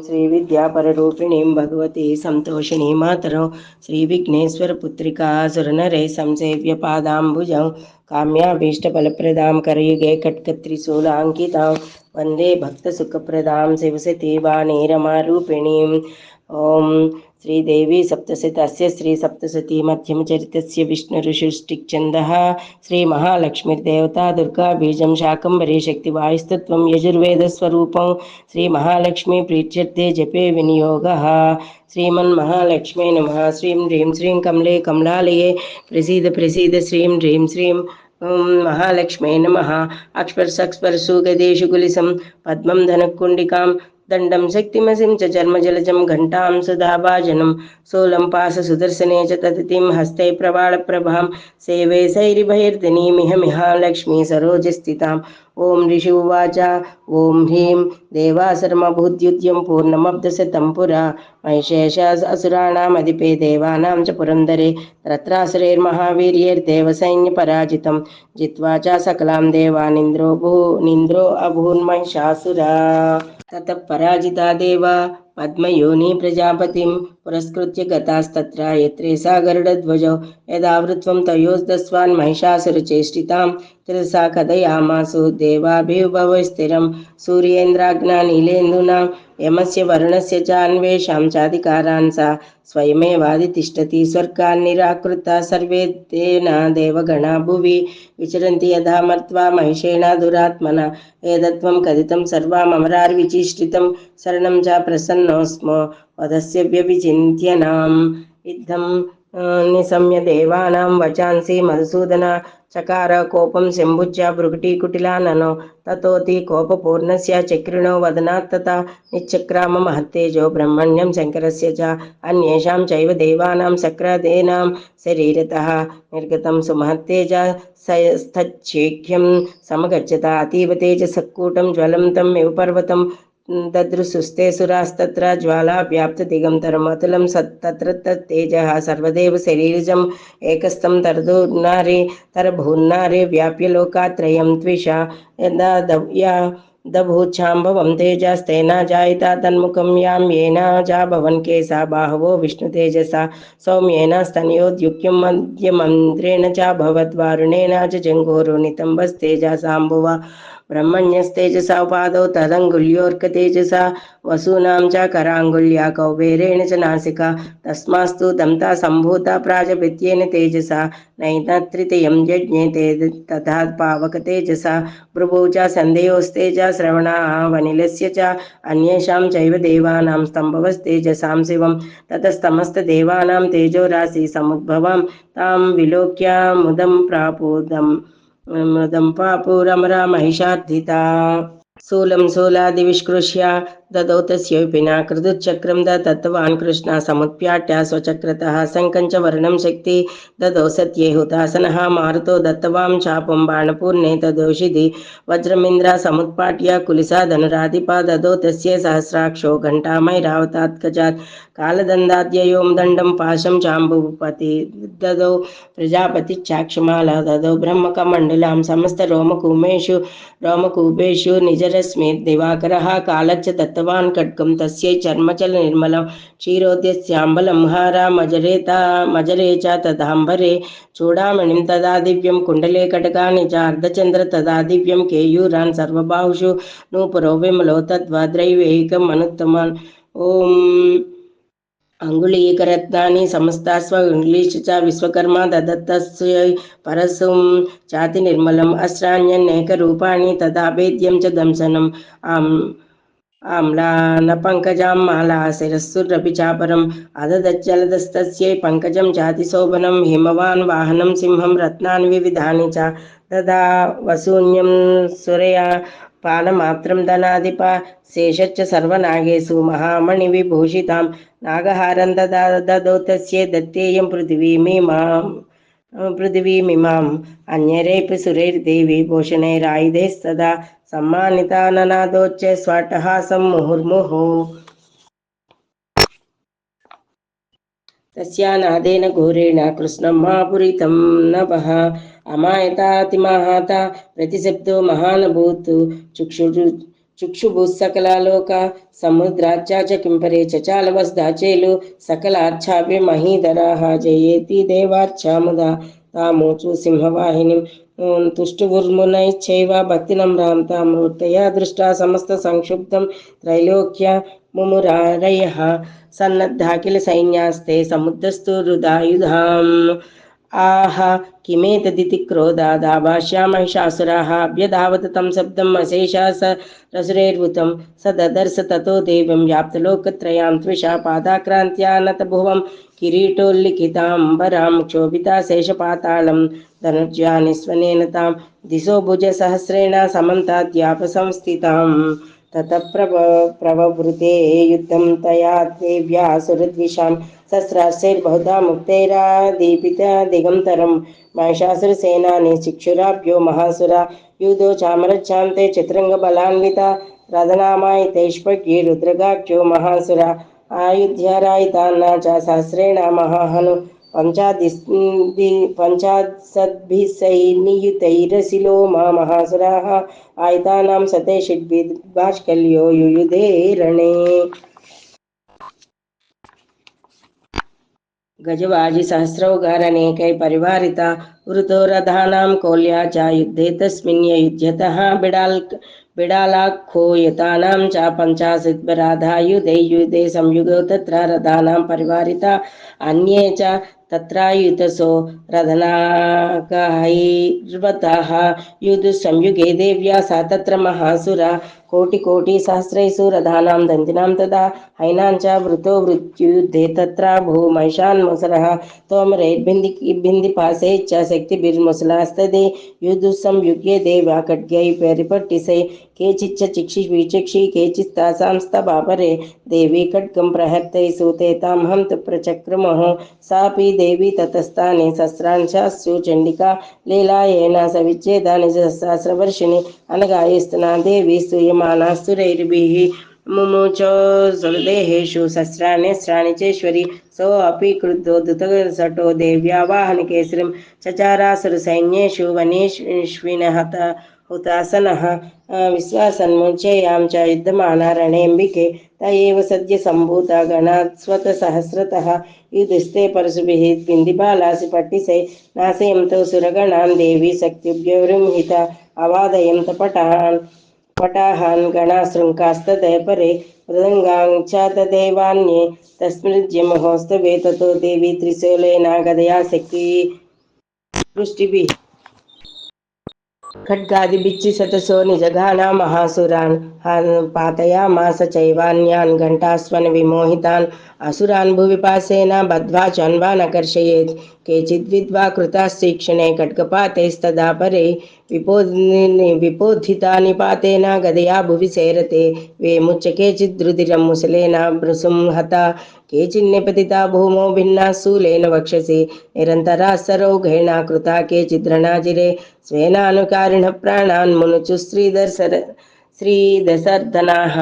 श्री विद्यापररूपिणीं भगवती संतोषिणी मातरौ श्री विघ्नेश्वर पुत्रिका सुरनरे संसेव्य पादाम्बुजं काम्याभीष्टफलप्रदां करयुगे कट्कत्रिशूलाङ्कितां वन्दे भक्तसुखप्रदां शिवसती वाणीरमारूपिणीम्। ॐ श्रीदेवी सप्तशतस्य श्रीसप्तशती मध्यमचरितस्य विष्णुऋषिष्टिच्छन्दः श्रीमहालक्ष्मीर्देवता दुर्गा बीजं शाकम्भरी शक्तिवायुस्तत्त्वं यजुर्वेदस्वरूपं श्रीमहालक्ष्मी प्रीत्यर्थे जपे विनियोगः। श्रीमन्महालक्ष्मी नमः। श्रीं ह्रीं श्रीं कमले कमलालये प्रसीद प्रसीद श्रीं ह्रीं श्रीं महालक्ष्मी नमः। अक्ष्परसक्ष्परसुगदेषु कुलिसं पद्मं धनकुण्डिकां दण्डं शक्तिमसिं च चर्मजलजं घण्टां सुधाभाजनं शूलं पाशसुदर्शने च तदतिं हस्ते प्रवाळप्रभां सेवे सैरिभैर्धनीमिह मिहालक्ष्मी सरोजस्थिताम्। ओं ऋषि उवाच ओं ह्रीं देवासुरमभूद्युद्यं पूर्णमब्धशतं पुरा महिषेषासुराणामधिपे देवानां च पुरन्दरे तत्रासुरैर्महावीर्यैर्देवसैन्यपराजितं जित्वा च सकलां देवानिन्द्रो अभून्महिषासुरा। ततः पराजिता देवा पद्मयोनि प्रजापतिं पुरस्कृत्य गतास्तत्र यत्रेषा गरुडध्वजौ यदावृत्वं तयोस्तस्वान् महिषासुरचेष्टितां तिरसा कथयामासु देवाभिर्भव स्थिरं सूर्येन्द्राग्ना नीलेन्दूनां यमस्य वरुणस्य च अन्वेषां चाधिकारान् सा स्वयमेवाधितिष्ठति स्वर्गान् निराकृता सर्वे तेन देवगणा भुवि विचरन्ति यथा मर्त्वा महिषेण दुरात्मना एतत्त्वं कथितं सर्वमरार्विचिष्टितं शरणं च प्रसन्नोऽस्म वधस्य व्यभिचिन्त्यनाम्। इत्थं निशम्य देवानां वचांसि मधुसूदन चकार कोपं शम्भुच्च भ्रुकुटीकुटिलाननो ततोति कोपपूर्णस्य चक्रिणो वदनात् तथा निश्चक्राम महत्तेजो ब्रह्मण्यं शङ्करस्य च अन्येषां चैव देवानां शक्रदेनां शरीरतः निर्गतं सुमहत्तेज स्थच्छेख्यं समगच्छता अतीव तेजसक्कूटं ज्वलं तम् इव पर्वतं ददृशुस्ते सुरास्तत्र ज्वाला व्याप्तदिगन्तरम् अतुलं तत्र तत्तेजः सर्वदेव शरीरजम् एकस्तं तरदूर्नारे तरभून्नारे व्याप्य लोकात्रयं त्विषा यदा दभूच्छाम्भवं तेजस्तेन जायिता तन्मुखं यां येन जाभवन् केशा बाहवो विष्णुतेजसा सौम्येन स्तनयोद्युक्यं मध्यमन्त्रेण च भवद्वारुणेन च जङ्घोरो नितम्बस्तेजसाम्भुवा ब्रह्मण्यस्तेजसा पादौ तदङ्गुल्योऽर्कतेजसा वसूनां च कराङ्गुल्या कौबेरेण च नासिका तस्मास्तु दन्ता सम्भूता प्राजपत्येन तेजसा नैतत्रितयं यज्ञे तथा पावकतेजसा भ्रुवौ च सन्देहोस्तेज श्रवणावनिलस्य च अन्येषां चैव देवानां स्तम्भवस्तेजसां शिवं ततस्तमस्तदेवानां तेजोराशि समुद्भवां तां विलोक्य मृदं पापुरमरा महिषार्धिता। शूलं शूलादिविष्कृष्य ददौ तस्य विपिना कृदुच्चक्रं दत्तवान् कृष्ण समुत्प्याट्य स्वचक्रतः शङ्खं च वर्णं शक्ति ददौ सत्ये हुतासनः मारुतो दत्तवां चापं बाणपूर्णे तदौषधि वज्रमिन्द्र समुत्पाट्य कुलिसा धनुराधिपा ददौ तस्य सहस्राक्षो घण्टामैरावतात्कजात् कालदण्डाद्ययों दण्डं पाशं चाम्बुपति ददौ प्रजापतिश्चाक्षमाला ददौ ब्रह्मकमण्डलां समस्तरोमकूपेषु निजरश्मिर्दिवाकरः कालच्च दत्तवान् खड्गं तस्यै चर्मचलनिर्मलं क्षीरोद्यस्याम्बलं हारामजरे च तदाम्बरे चूडामणिं तदा दिव्यं कुण्डले कटकानि च अर्धचन्द्र तदा दिव्यं केयूरान् सर्वबाहुषु नूपुरो विमलो तद्वद्रैवेहिकम् अनुत्तमान्। ॐ अङ्गुलीकरत्नानि समस्तास्वङ्गुलीश्च च विश्वकर्मा ददत्तस्यै परशुं चाति निर्मलम् अस्त्राण्यनेकरूपाणि तदा भेद्यं च दंशनम् आम्लानपङ्कजां माला शिरस्सुरपि चापरम् अददज्जलदस्तस्यै पङ्कजं चातिशोभनं हिमवान् वाहनं सिंहं रत्नानि विविधानि च तदा वसून्यं सुरया पानमात्रं धनाधिपा शेषच्च सर्वनागेषु महामणिविभूषितां नागहारं ददौ तस्यै दत्तेयं पृथिवीमिमाम् अन्यैरपि सुरैर्देवी भूषणैरायुधैस्तदा सम्मानिता ननादोच्च स्वाट्टहासं मुहुर्मुहुः। तस्यानादेन घोरेण कृष्णं महापुरीतं नभः अमायतातिमाहाता प्रतिशब्दो महानभूत् चुक्षुभुः समुद्राच्चा च किंपरे चचालवस्दाचेलु सकलाच्छाभ्य महीधराः जयेति देवाच्छा मुदा तामोचु सिंहवाहिनीं तुष्टुवुर्मुनैश्चैव भक्तिनम्रां तां मूर्तया दृष्टा समस्त संक्षुब्धं त्रैलोक्य मुमुरारयः सन्नद्धा किल सैन्यास्ते समुद्रस्तु रुदायुधाम् आह किमेतदिति क्रोधादाभाष्या महिषासुराः अभ्यधावत तं शब्दम् अशेषा स रसुरेर्वृतं स ददर्श ततो देवीं व्याप्तलोकत्रयां त्विषा पादाक्रान्त्या नतभुवं किरीटोल्लिखिताम्बरां क्षोभिता शेषपातालं धनुर्जा निस्वनेन तां दिशो भुजसहस्रेण समन्ताद्यापसंस्थिताम् ततः प्रववृते युद्धं तया देव्या सुरद्विषां सहस्रास्यैर्बहुधा मुक्तैरादीपिता दिगंतरं महिषासुरसेनानि चिक्षुराभ्यो महासुरा युधो चामरच्छान्ते चतुरङ्गबलान्विता रथनामायितैष्पज्ञे रुद्रगाख्यो महासुरा आयुध्यारायितान्ना च सहस्रेण महाहनु पंचाशद्भिस्सैनियुतैरसिलो महासुराः आयुधानां सते षड्भिर्बाष्कल्यो युयुधे रणे गजवाजी सहस्रौघारनेकै परिवारिता वृतो रथानां कोल्या च युद्धे तस्मिन् युध्यतः बिडालाखो यतानां च पञ्चाशद्भराधायुधे युधे संयुगो तत्र रथानां परिवारिता अन्ये च तत्रायुतसो रथनाकैर्वतः युधसंयुगे देव्या सा तत्र महासुरा कोटिकोटिसहस्रैषु रथानां दन्तिनां तदा हैनाञ्च वृतो वृत्युयुद्धे तत्र भूमैषान्मुसरः तोमरैर्भिन्दिपाशैश्च शक्तिभिर्मुसलास्तदे युधसंयुगे देव्या खड्गैः परिपट्टिसै केचिच्च चिक्षिविचक्षि केचित्तासां स्तभापरे देवी खड्गं प्रहर्तै सूते तां हन्तु प्रचक्रमः सापि देवी ततस्तानि सहस्रांशास्यु चण्डिका लीलायेन सविच्छेदानि सहस्रवर्षिणि अनगायस्तना देवी स्तूयमानास्तुरैर्भिः मुमुचो सुरदेहेषु सहस्राण्यस्राणि चेश्वरी सोऽपि क्रुद्धो धृतसटो देव्या वाहनकेसरीं चचारासुरसैन्येषु वनेष्विनः हुतासनः विश्वासन्मुच्ययां च युद्धमाना रणेऽम्बिके त एव सद्य सम्भूता गणात्स्वतसहस्रतः युधिस्ते परशुभिः बिन्दिबालासि पट्टिसै नाशयन्तौ सुरगणां देवी शक्तिभ्यवृंहिता अवादयन्त पटाहान् गणाशृङ्कास्तदय परे मृदङ्गाञ्च तदेवान्ये तस्मृज्यमहोस्तवे ततो देवी त्रिशूलेन गदया शक्ति वृष्टिभिः खड्गादिभिच्छि शतसो निजघाना महासुरान् पातयामास चैवान्यान् घण्टास्वन विमोहितान् असुरान् भुविपासेन बद्ध्वा चन्वानकर्षयेत् केचिद्विद्वा कृतास्तीक्ष्णे खड्गपातैस्तदा परे विपोधिता निपातेन गदया भुवि सेरते वेमुच्च केचिद्रुधिरं मुसलेन भृशुं हता केचिन्निपतिता भूमौ भिन्ना शूलेन वक्षसि निरन्तरा सरौघेण कृता केचिद्रणाजिरे स्वेनानुकारिणः प्राणान् मुनुचु श्रीदशर्धनाः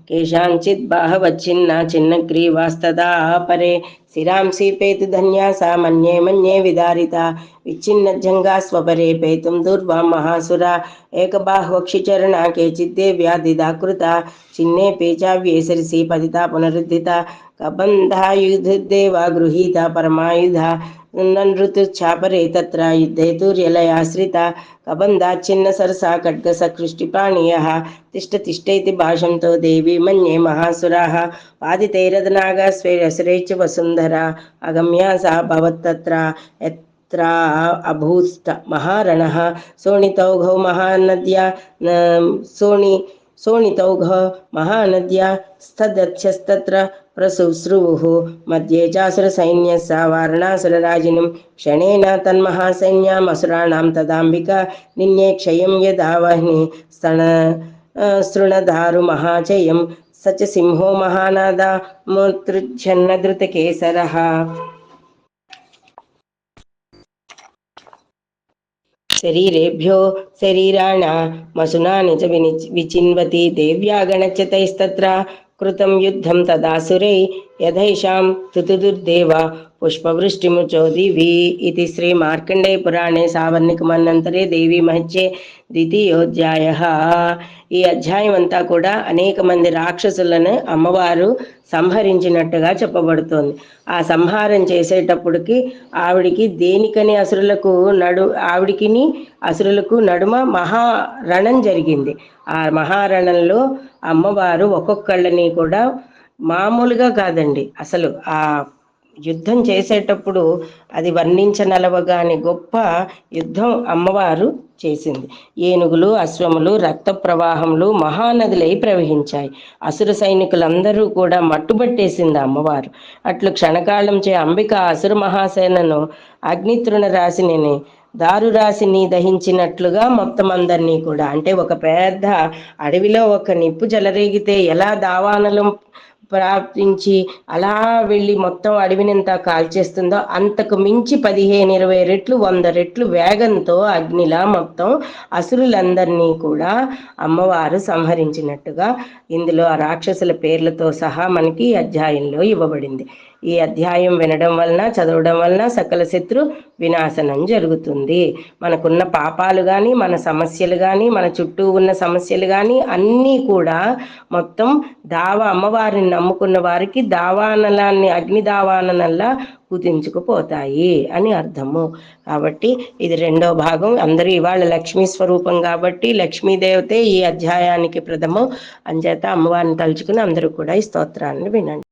केषाञ्चित् बाहवच्छिन्ना छिन्नग्रीवास्तदा परे शिरांसि पेतु धन्यासा मन्ये मन्ये विदारिता विच्छिन्नजङ्गा स्वपरे पेतुं दुर्वा महासुरा एकबाह्वक्षिचरणा केचिद्देव्या दिदाकृता छिन्ने पेचाव्ये सरिसि पतिता पुनरुद्धिता कबन्धायुधदेवा गृहीता परमायुधा नृतुच्छापरे तत्र युद्धे तुर्यलयाश्रिता कबन्धाच्छिन्न सरसा खड्गसकृष्टिपाणीयः तिष्ठ तिष्ठेति भाषन्तो देवी मन्ये महासुराः वादितैरदनागा स्वेरसुरै च वसुन्धरा अगम्या सा भवत्तत्र यत्र अभूस्त महारणः शोणितौघौ महानद्या शोणितौघ महानद्या स्थदक्षस्तत्र प्रसुश्रुवुः मध्ये चासुरसैन्यस्य वारणासुरराजिनीं क्षणेन तन्महासैन्यामसुराणां तदाम्बिका निन्ये क्षयं यदा वह्नि स्तृणधारुमहाचयं स च सिंहो महानादा मूर्तृच्छन्नधृतकेसरः शरीरेभ्यो शरीराणामसुनानि च विचिन्वति देव्या गणच्यतैस्तत्र कृतं युद्धं तदासुरै यथैषां तुतुदुर्देवा పుష్పవృష్టిముచోదివి ఇది శ్రీ మార్కండేయ పురాణే సావర్ణిక మన్వంతరే దేవీ మహత్యే ద్వితీయోధ్యాయ. ఈ అధ్యాయం అంతా కూడా అనేక మంది రాక్షసులను అమ్మవారు సంహరించినట్టుగా చెప్పబడుతోంది. ఆ సంహారం చేసేటప్పటికి ఆవిడికి దేనికని ఆవిడికిని అసురులకు నడుమ మహారణం జరిగింది. ఆ మహారణంలో అమ్మవారు ఒక్కొక్కళ్ళని కూడా మామూలుగా కాదండి, అసలు ఆ యుద్ధం చేసేటప్పుడు అది వర్ణించనలవగాని గొప్ప యుద్ధం అమ్మవారు చేసింది. ఏనుగులు, అశ్వములు, రక్త ప్రవాహములు మహానదులై ప్రవహించాయి. అసుర సైనికులందరూ కూడా మట్టుబట్టేసింది అమ్మవారు. అట్లు క్షణకాలంచే అంబిక అసుర మహాసేనను అగ్నితృణ రాశిని దారురాశిని దహించినట్లుగా మొత్తం అందరినీ కూడా, అంటే ఒక పెద్ద అడవిలో ఒక నిప్పు చెలరేగితే ఎలా దావానలం ప్రాప్తించి అలా వెళ్ళి మొత్తం అడవినంతా కాల్చేస్తుందో అంతకు మించి 15-20 రెట్లు 100 రెట్లు వేగంతో అగ్నిలా మొత్తం అసురులందరినీ కూడా అమ్మవారు సంహరించినట్టుగా ఇందులో ఆ రాక్షసుల పేర్లతో సహా మనకి ఈ అధ్యాయంలో ఇవ్వబడింది. ఈ అధ్యాయం వినడం వలన, చదవడం వలన సకల శత్రు వినాశనం జరుగుతుంది. మనకున్న పాపాలు కానీ, మన సమస్యలు కానీ, మన చుట్టూ ఉన్న సమస్యలు కానీ అన్నీ కూడా మొత్తం అమ్మవారిని నమ్ముకున్న వారికి దావానలాన్ని, అగ్ని దావాననల్లా కుదించుకుపోతాయి అని అర్థము. కాబట్టి ఇది 2వ భాగం. అందరూ ఇవాళ లక్ష్మీ స్వరూపం కాబట్టి లక్ష్మీదేవతే ఈ అధ్యాయానికి ప్రథమం. అంచేత అమ్మవారిని తలుచుకుని అందరూ కూడా ఈ స్తోత్రాన్ని వినండి.